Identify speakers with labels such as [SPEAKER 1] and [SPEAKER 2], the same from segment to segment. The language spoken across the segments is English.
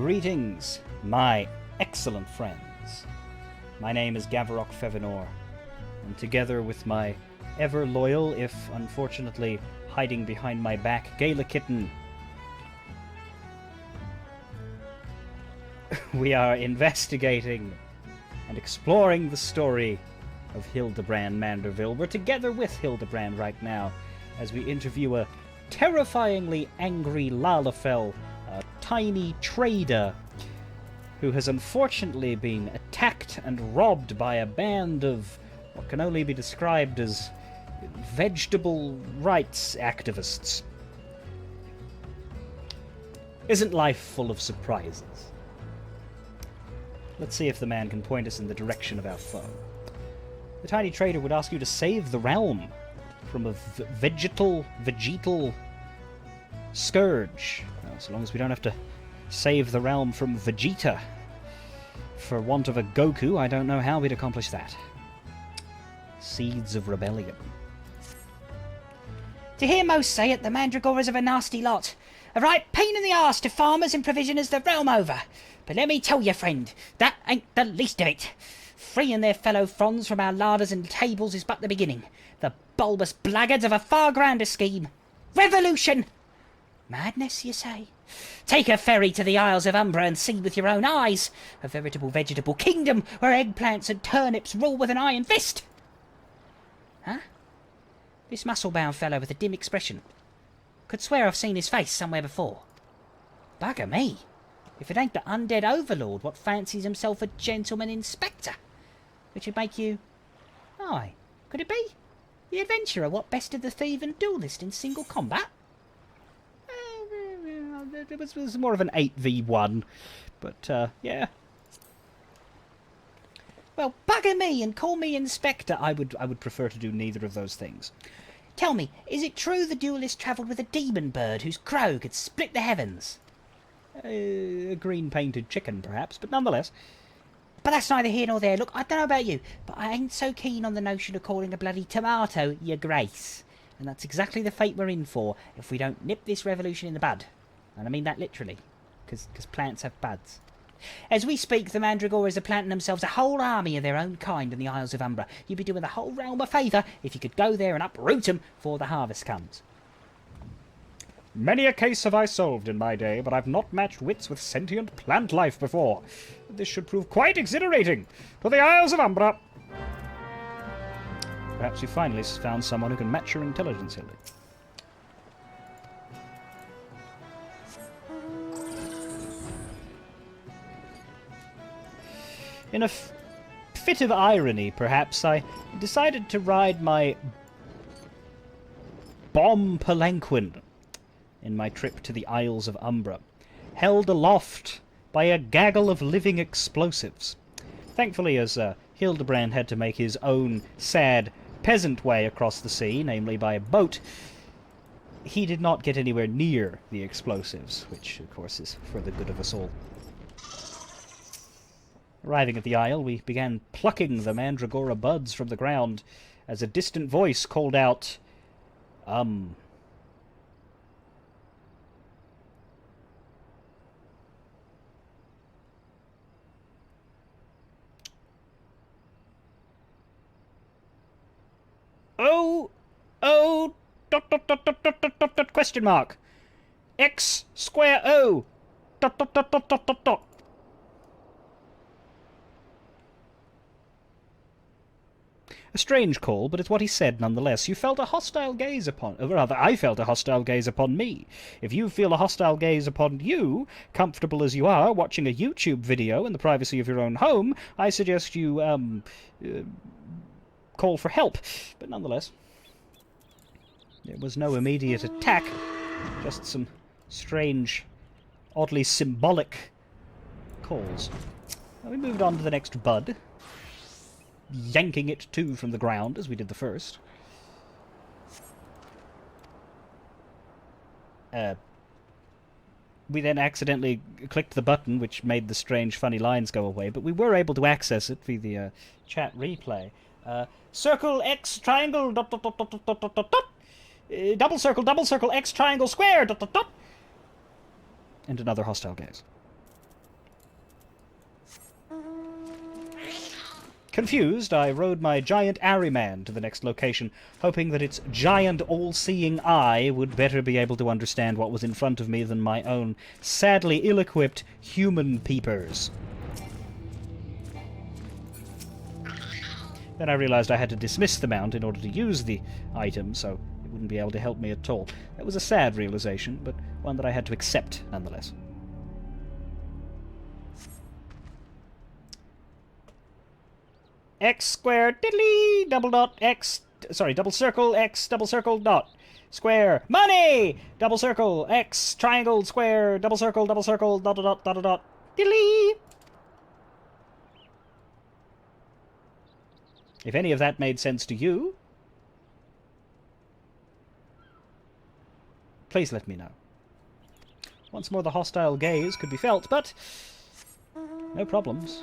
[SPEAKER 1] Greetings, my excellent friends. My name is Gavaroc Fevinor, and together with my ever-loyal, if unfortunately hiding behind my back, Gala Kitten, we are investigating and exploring the story of Hildibrand Manderville. We're together with Hildibrand right now as we interview a terrifyingly angry Lalafell, a tiny trader who has unfortunately been attacked and robbed by a band of what can only be described as vegetable rights activists. Isn't life full of surprises? Let's see if the man can point us in the direction of our foe. The tiny trader would ask you to save the realm from a vegetal scourge. Well, so long as we don't have to save the realm from Vegeta. For want of a Goku, I don't know how we'd accomplish that. Seeds of rebellion.
[SPEAKER 2] To hear most say it, the Mandragoras are a nasty lot. A right pain in the arse to farmers and provisioners the realm over. But let me tell you, friend, that ain't the least of it. Freeing their fellow fronds from our larders and tables is but the beginning. The bulbous blackguards of a far grander scheme. Revolution! Madness, you say? Take a ferry to the Isles of Umbra and see with your own eyes. A veritable vegetable kingdom where eggplants and turnips rule with an iron fist. Huh? This muscle-bound fellow with a dim expression. Could swear I've seen his face somewhere before. Bugger me. If it ain't the undead overlord what fancies himself a gentleman inspector. Which would make you... Aye, could it be? The adventurer what bested the thief and duelist in single combat?
[SPEAKER 1] It was more of an 8v1, but, yeah.
[SPEAKER 2] Well, bugger me and call me inspector.
[SPEAKER 1] I would prefer to do neither of those things.
[SPEAKER 2] Tell me, is it true the duelist travelled with a demon bird whose crow could split the heavens?
[SPEAKER 1] A green-painted chicken, perhaps, but nonetheless.
[SPEAKER 2] But that's neither here nor there. Look, I don't know about you, but I ain't so keen on the notion of calling a bloody tomato your grace. And that's exactly the fate we're in for if we don't nip this revolution in the bud. And I mean that literally, because plants have buds. As we speak, the Mandragoras are planting themselves a whole army of their own kind in the Isles of Umbra. You'd be doing the whole realm a favour if you could go there and uproot them before the harvest comes.
[SPEAKER 1] Many a case have I solved in my day, but I've not matched wits with sentient plant life before. This should prove quite exhilarating. To the Isles of Umbra! Perhaps you finally found someone who can match your intelligence, Hildy. In a fit of irony, perhaps, I decided to ride my bomb palanquin in my trip to the Isles of Umbra, held aloft by a gaggle of living explosives. Thankfully, as Hildibrand had to make his own sad peasant way across the sea, namely by a boat, he did not get anywhere near the explosives, which, of course, is for the good of us all. Arriving at the isle, we began plucking the mandragora buds from the ground as a distant voice called out, Oh, question mark. X square O, dot. A strange call, but it's what he said nonetheless. You felt a hostile gaze upon... Or rather, I felt a hostile gaze upon me. If you feel a hostile gaze upon you, comfortable as you are, watching a YouTube video in the privacy of your own home, I suggest you, call for help. But nonetheless, there was no immediate attack. Just some strange, oddly symbolic calls. Now we moved on to the next bud, yanking it too from the ground as we did the first. We then accidentally clicked the button which made the strange funny lines go away, but we were able to access it via the chat replay. Circle X triangle dot dot dot dot dot dot dot dot. Double circle X triangle square dot dot dot. And another hostile gaze. Confused, I rode my giant Ahriman to the next location, hoping that its giant all-seeing eye would better be able to understand what was in front of me than my own sadly ill-equipped human peepers. Then I realized I had to dismiss the mount in order to use the item, so it wouldn't be able to help me at all. That was a sad realization, but one that I had to accept nonetheless. X squared diddly double dot X double circle X double circle dot square money double circle X triangle square double circle dot dot diddly. If any of that made sense to you, please let me know. Once more the hostile gaze could be felt, but no problems.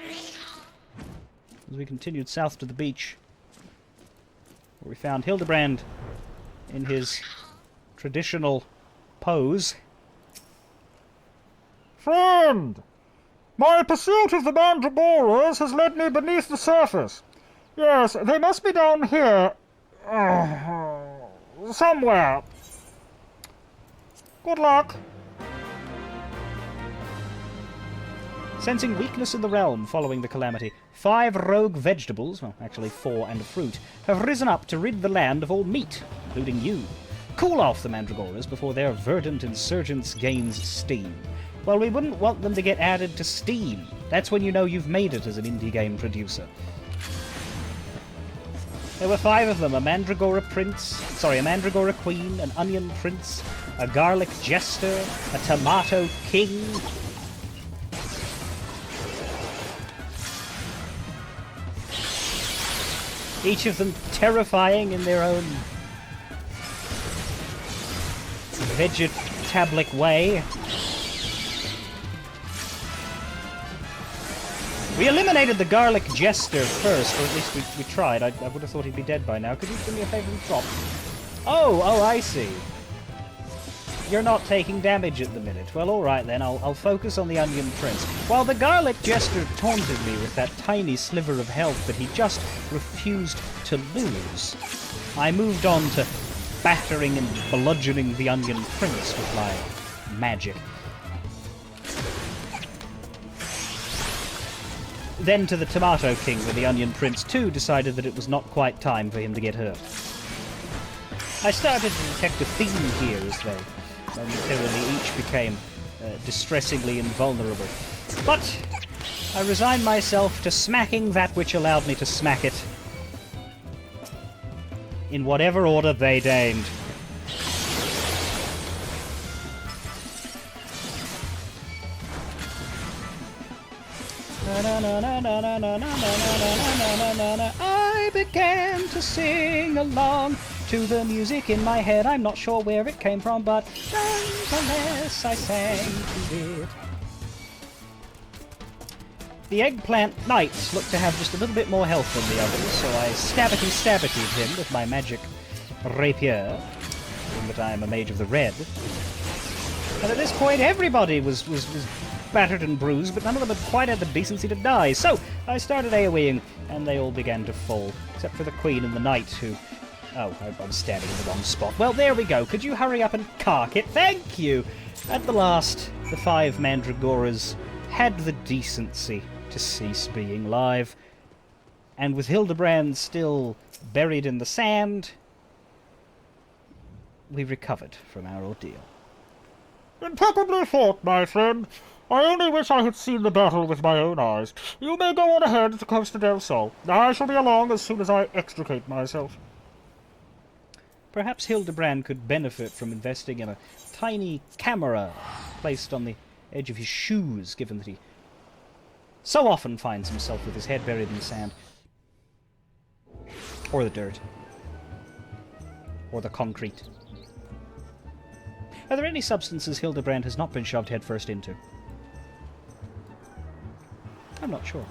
[SPEAKER 1] As we continued south to the beach, where we found Hildibrand in his traditional pose.
[SPEAKER 3] Friend! My pursuit of the mandragoras has led me beneath the surface. Yes, they must be down here. Somewhere. Good luck.
[SPEAKER 1] Sensing weakness in the realm following the calamity, 5 rogue vegetables, well, actually 4 and a fruit, have risen up to rid the land of all meat, including you. Cool off the mandragoras before their verdant insurgence gains steam. Well, we wouldn't want them to get added to Steam. That's when you know you've made it as an indie game producer. There were 5 of them, a mandragora queen, an onion prince, a garlic jester, a tomato king. Each of them terrifying in their own vegetablic way. We eliminated the garlic jester first, or at least we tried. I would have thought he'd be dead by now. Could you do me a favor and drop? Oh, I see. You're not taking damage at the minute. Well, alright then, I'll focus on the Onion Prince. While the Garlic Jester taunted me with that tiny sliver of health that he just refused to lose, I moved on to battering and bludgeoning the Onion Prince with my magic. Then to the Tomato King, where the Onion Prince too decided that it was not quite time for him to get hurt. I started to detect a theme here as they momentarily each became distressingly invulnerable. But I resigned myself to smacking that which allowed me to smack it, in whatever order they deigned. I began to sing along to the music in my head. I'm not sure where it came from, but nonetheless I sang to it. The Eggplant Knight looked to have just a little bit more health than the others, so I stabbity'd him with my magic rapier, being that I am a mage of the red. And at this point everybody was battered and bruised, but none of them had quite had the decency to die. So I started AoEing, and they all began to fall, except for the Queen and the Knight, who... Oh, I was standing in the wrong spot. Well, there we go. Could you hurry up and cark it? Thank you! At the last, the 5 Mandragoras had the decency to cease being live, and with Hildibrand still buried in the sand, we recovered from our ordeal.
[SPEAKER 3] Impeccably fought, my friend. I only wish I had seen the battle with my own eyes. You may go on ahead to Costa del Sol. I shall be along as soon as I extricate myself.
[SPEAKER 1] Perhaps Hildibrand could benefit from investing in a tiny camera placed on the edge of his shoes, given that he so often finds himself with his head buried in the sand. Or the dirt. Or the concrete. Are there any substances Hildibrand has not been shoved headfirst into? I'm not sure.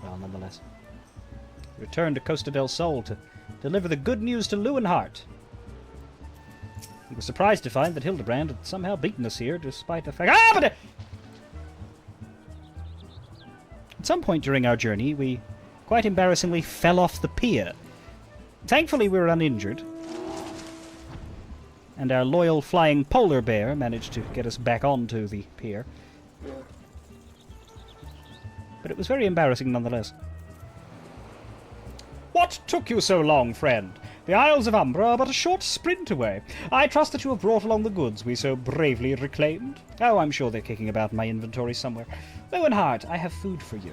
[SPEAKER 1] Well, nonetheless. Return to Costa del Sol to deliver the good news to Leeuwenhart. We were surprised to find that Hildibrand had somehow beaten us here, despite the fact... Ah, but... At some point during our journey, we quite embarrassingly fell off the pier. Thankfully, we were uninjured, and our loyal flying polar bear managed to get us back onto the pier. But it was very embarrassing nonetheless. What took you so long, friend? The Isles of Umbra are but a short sprint away. I trust that you have brought along the goods we so bravely reclaimed. Oh, I'm sure they're kicking about in my inventory somewhere. Lowenhart, I have food for you.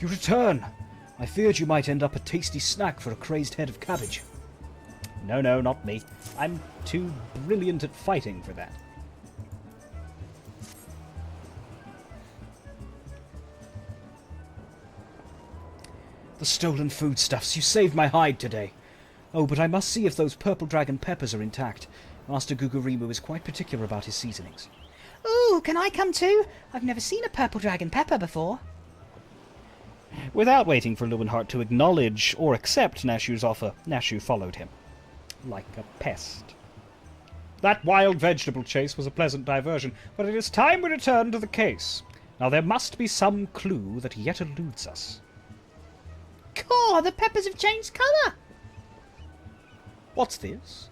[SPEAKER 4] You return! I feared you might end up a tasty snack for a crazed head of cabbage.
[SPEAKER 1] No, not me. I'm too brilliant at fighting for that.
[SPEAKER 4] The stolen foodstuffs, you saved my hide today. Oh, but I must see if those purple dragon peppers are intact. Master Gugurimu is quite particular about his seasonings.
[SPEAKER 2] Ooh, can I come too? I've never seen a purple dragon pepper before.
[SPEAKER 1] Without waiting for Lowenhart to acknowledge or accept Nashu's offer, Nashu followed him. Like a pest. That wild vegetable chase was a pleasant diversion, but it is time we return to the case. Now there must be some clue that yet eludes us.
[SPEAKER 2] Caw, the peppers have changed colour!
[SPEAKER 1] What's this?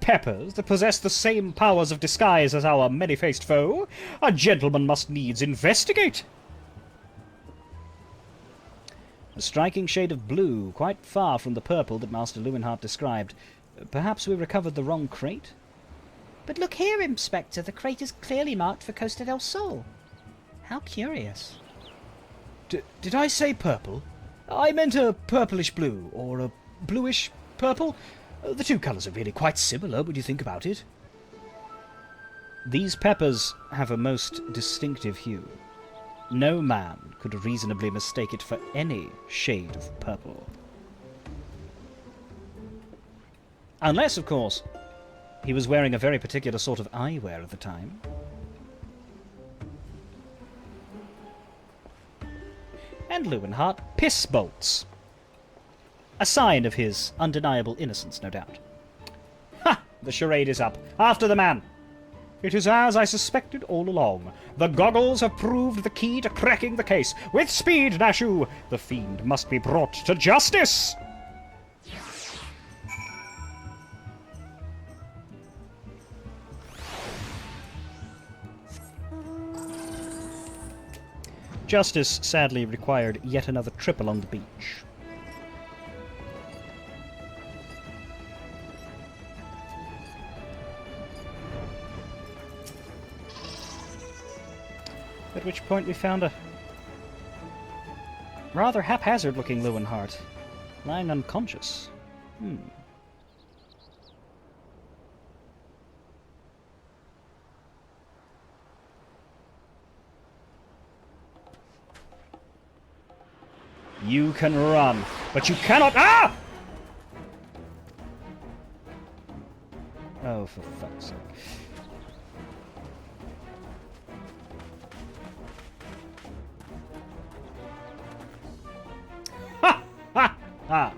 [SPEAKER 1] Peppers that possess the same powers of disguise as our many-faced foe? A gentleman must needs investigate. A striking shade of blue, quite far from the purple that Master Lowenhart described. Perhaps we recovered the wrong crate?
[SPEAKER 2] But look here, Inspector, the crate is clearly marked for Costa del Sol. How curious.
[SPEAKER 4] Did I say purple? I meant a purplish blue, or a bluish purple. The two colours are really quite similar when you think about it.
[SPEAKER 1] These peppers have a most distinctive hue. No man could reasonably mistake it for any shade of purple. Unless, of course, he was wearing a very particular sort of eyewear at the time. And Lowenhart piss bolts. A sign of his undeniable innocence, no doubt. Ha! The charade is up. After the man! It is as I suspected all along. The goggles have proved the key to cracking the case. With speed, Nashu! The fiend must be brought to justice! Justice sadly required yet another trip along the beach. At which point we found a rather haphazard-looking Lowenhart, lying unconscious. You can run, but you cannot— Ah! Oh, for fuck's sake. Ha! Ha! Ha!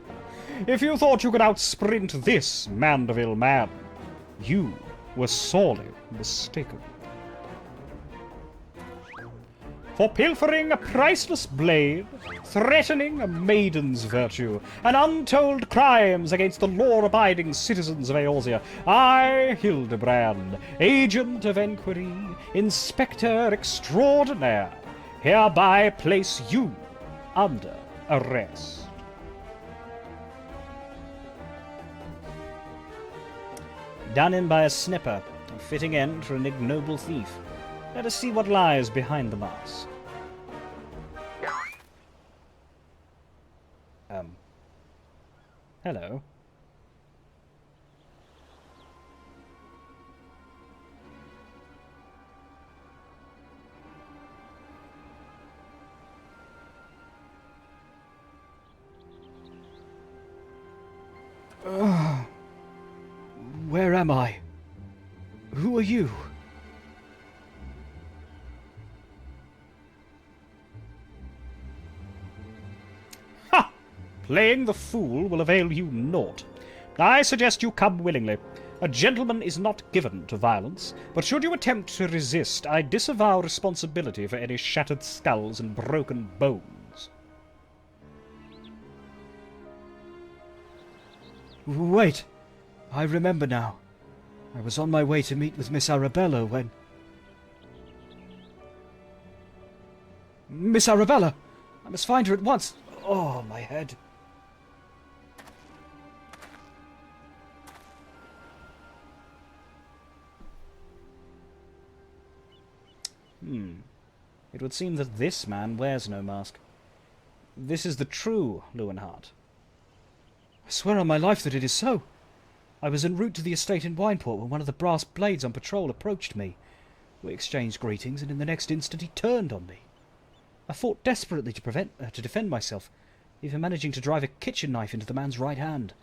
[SPEAKER 1] If you thought you could outsprint this Manderville man, you were sorely mistaken. For pilfering a priceless blade, threatening a maiden's virtue, and untold crimes against the law-abiding citizens of Eorzea, I, Hildibrand, agent of enquiry, inspector extraordinaire, hereby place you under arrest. Done in by a snipper, a fitting end for an ignoble thief. Let us see what lies behind the mask. Hello.
[SPEAKER 4] Where am I? Who are you?
[SPEAKER 1] Ha! Playing the fool will avail you naught. I suggest you come willingly. A gentleman is not given to violence, but should you attempt to resist, I disavow responsibility for any shattered skulls and broken bones.
[SPEAKER 4] Wait! I remember now. I was on my way to meet with Miss Arabella when... Miss Arabella! I must find her at once! Oh, my head.
[SPEAKER 1] It would seem that this man wears no mask. This is the true Leeuwenhart.
[SPEAKER 4] I swear on my life that it is so. I was en route to the estate in Wineport when one of the brass blades on patrol approached me. We exchanged greetings, and in the next instant he turned on me. I fought desperately to defend myself, even managing to drive a kitchen knife into the man's right hand.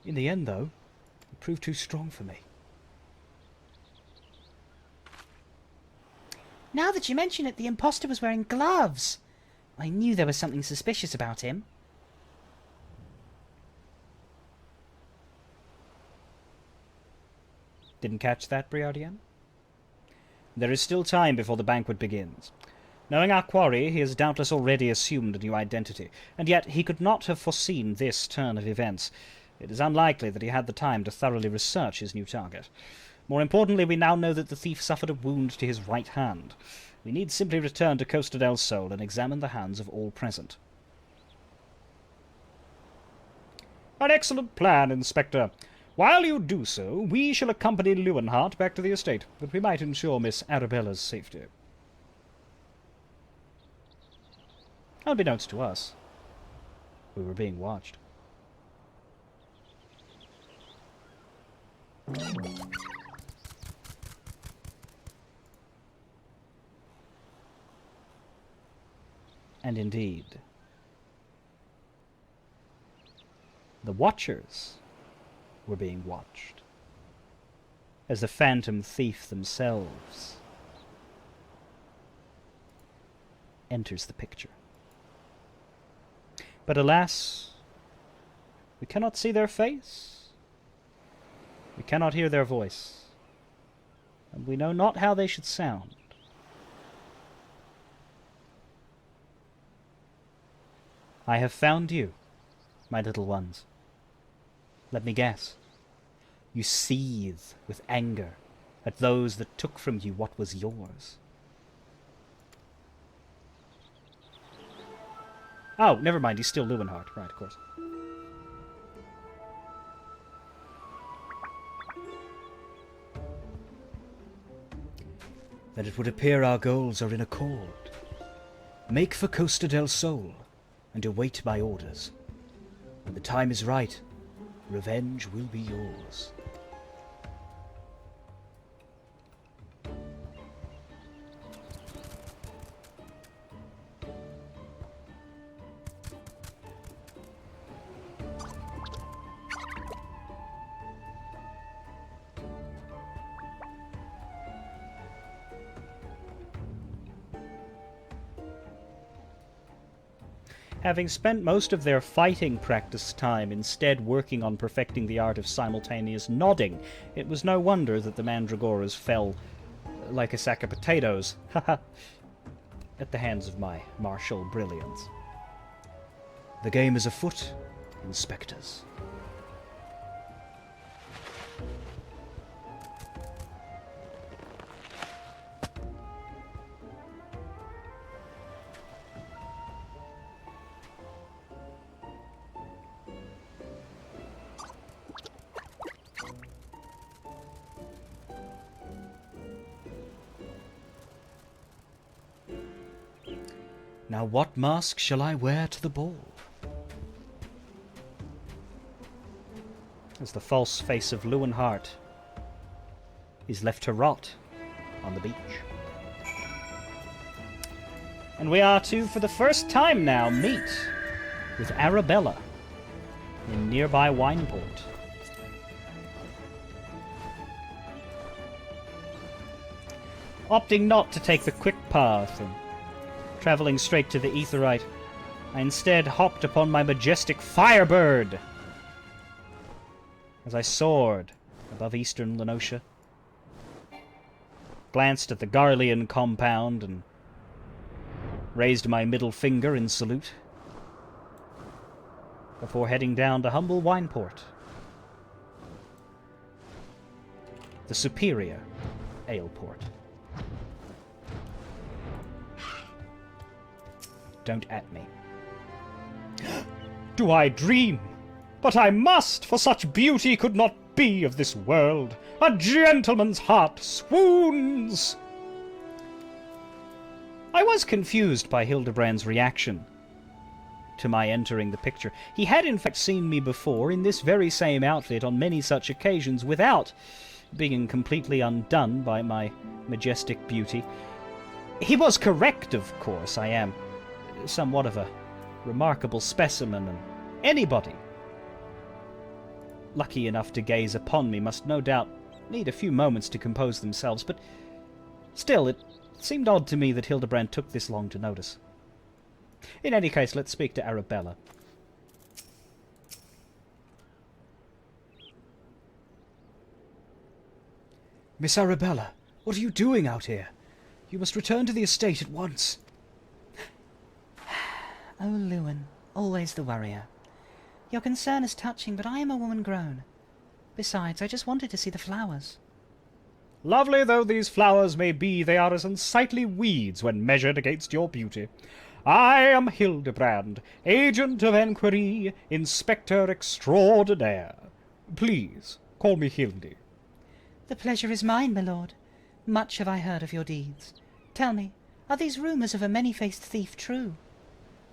[SPEAKER 4] In the end, though, it proved too strong for me.
[SPEAKER 2] Now that you mention it, the imposter was wearing gloves. I knew there was something suspicious about him.
[SPEAKER 1] Didn't catch that, Briardian? There is still time before the banquet begins. Knowing our quarry, he has doubtless already assumed a new identity, and yet he could not have foreseen this turn of events. It is unlikely that he had the time to thoroughly research his new target. More importantly, we now know that the thief suffered a wound to his right hand. We need simply return to Costa del Sol and examine the hands of all present. An excellent plan, Inspector. While you do so, we shall accompany Leeuwenhart back to the estate, that we might ensure Miss Arabella's safety. Unbeknownst to us, we were being watched. And indeed, the Watchers were being watched, as the phantom thief themselves enters the picture. But alas, we cannot see their face, we cannot hear their voice, and we know not how they should sound. I have found you, my little ones. Let me guess. You seethe with anger at those that took from you what was yours. Oh, never mind, he's still Leeuwenhart. Right, of course.
[SPEAKER 4] Then it would appear our goals are in accord. Make for Costa del Sol, and await my orders. When the time is right, revenge will be yours.
[SPEAKER 1] Having spent most of their fighting practice time instead working on perfecting the art of simultaneous nodding, it was no wonder that the Mandragoras fell like a sack of potatoes at the hands of my martial brilliance.
[SPEAKER 4] The game is afoot, inspectors. Now what mask shall I wear to the ball?
[SPEAKER 1] As the false face of Leeuwenhart is left to rot on the beach. And we are to, for the first time now, meet with Arabella in nearby Wineport. Opting not to take the quick path and traveling straight to the Aetheryte, I instead hopped upon my majestic Firebird as I soared above eastern Lenosha. Glanced at the Garlean compound and raised my middle finger in salute before heading down to humble Wineport, the superior Aleport. Don't at me. Do I dream? But I must, for such beauty could not be of this world. A gentleman's heart swoons. I was confused by Hildibrand's reaction to my entering the picture. He had in fact seen me before in this very same outfit on many such occasions without being completely undone by my majestic beauty. He was correct, of course. I am somewhat of a remarkable specimen, and anybody lucky enough to gaze upon me must no doubt need a few moments to compose themselves, but still, it seemed odd to me that Hildibrand took this long to notice. In any case, let's speak to Arabella.
[SPEAKER 4] Miss Arabella, what are you doing out here? You must return to the estate at once.
[SPEAKER 2] Oh, Lewin, always the worrier. Your concern is touching, but I am a woman grown. Besides, I just wanted to see the flowers.
[SPEAKER 1] Lovely though these flowers may be, they are as unsightly weeds when measured against your beauty. I am Hildibrand, agent of enquiry, inspector extraordinaire. Please, call me Hildy.
[SPEAKER 2] The pleasure is mine, my lord. Much have I heard of your deeds. Tell me, are these rumours of a many-faced thief true?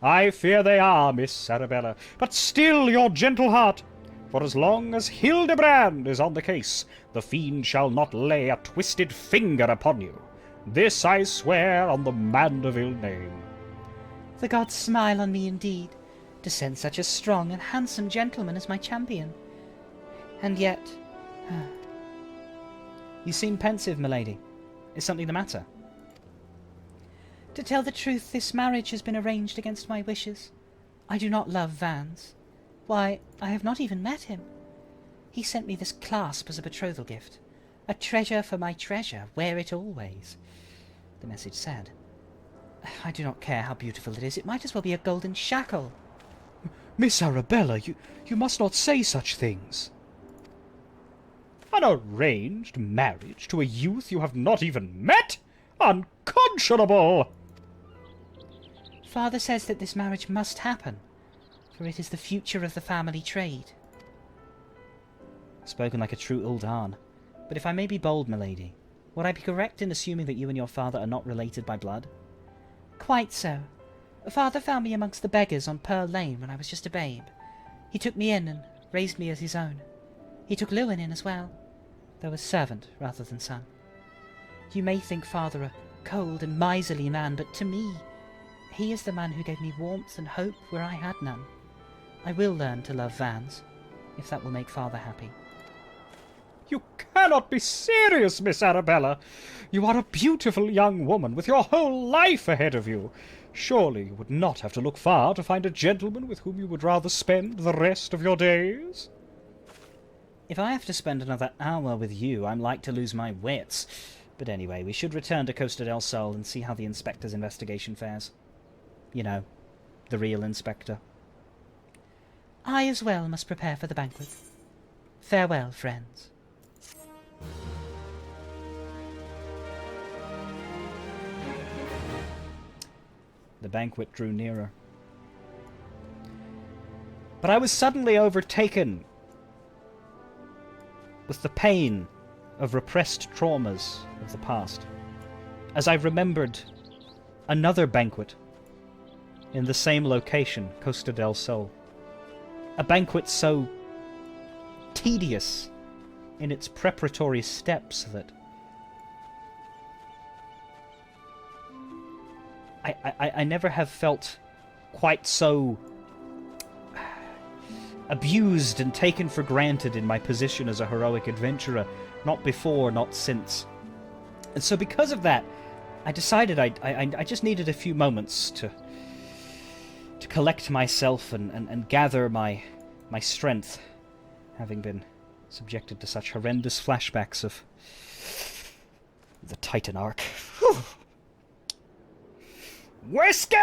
[SPEAKER 1] I fear they are, Miss Arabella, but still your gentle heart. For as long as Hildibrand is on the case, the fiend shall not lay a twisted finger upon you. This I swear on the Manderville name.
[SPEAKER 2] The gods smile on me indeed, to send such a strong and handsome gentleman as my champion. And yet...
[SPEAKER 1] You seem pensive, milady. Is something the matter?
[SPEAKER 2] To tell the truth, this marriage has been arranged against my wishes. I do not love Vance. Why, I have not even met him. He sent me this clasp as a betrothal gift. A treasure for my treasure, wear it always. The message said. I do not care how beautiful it is, it might as well be a golden shackle.
[SPEAKER 4] Miss Arabella, you must not say such things.
[SPEAKER 1] An arranged marriage to a youth you have not even met? Unconscionable!
[SPEAKER 2] Father says that this marriage must happen, for it is the future of the family trade.
[SPEAKER 1] Spoken like a true Uldan. But if I may be bold, milady, would I be correct in assuming that you and your father are not related by blood?
[SPEAKER 2] Quite so. Father found me amongst the beggars on Pearl Lane when I was just a babe. He took me in and raised me as his own. He took Lewin in as well, though as servant rather than son. You may think father a cold and miserly man, but to me, he is the man who gave me warmth and hope where I had none. I will learn to love Vance, if that will make father happy.
[SPEAKER 1] You cannot be serious, Miss Arabella. You are a beautiful young woman with your whole life ahead of you. Surely you would not have to look far to find a gentleman with whom you would rather spend the rest of your days. If I have to spend another hour with you, I'm like to lose my wits. But anyway, we should return to Costa del Sol and see how the inspector's investigation fares. You know, the real inspector.
[SPEAKER 2] I as well must prepare for the banquet. Farewell, friends.
[SPEAKER 1] The banquet drew nearer. But I was suddenly overtaken with the pain of repressed traumas of the past, as I remembered another banquet in the same location, Costa del Sol. A banquet so tedious in its preparatory steps that I never have felt quite so abused and taken for granted in my position as a heroic adventurer. Not before, not since. And so because of that, I decided I just needed a few moments to collect myself and gather my strength, having been subjected to such horrendous flashbacks of the Titan arc. Whiskey!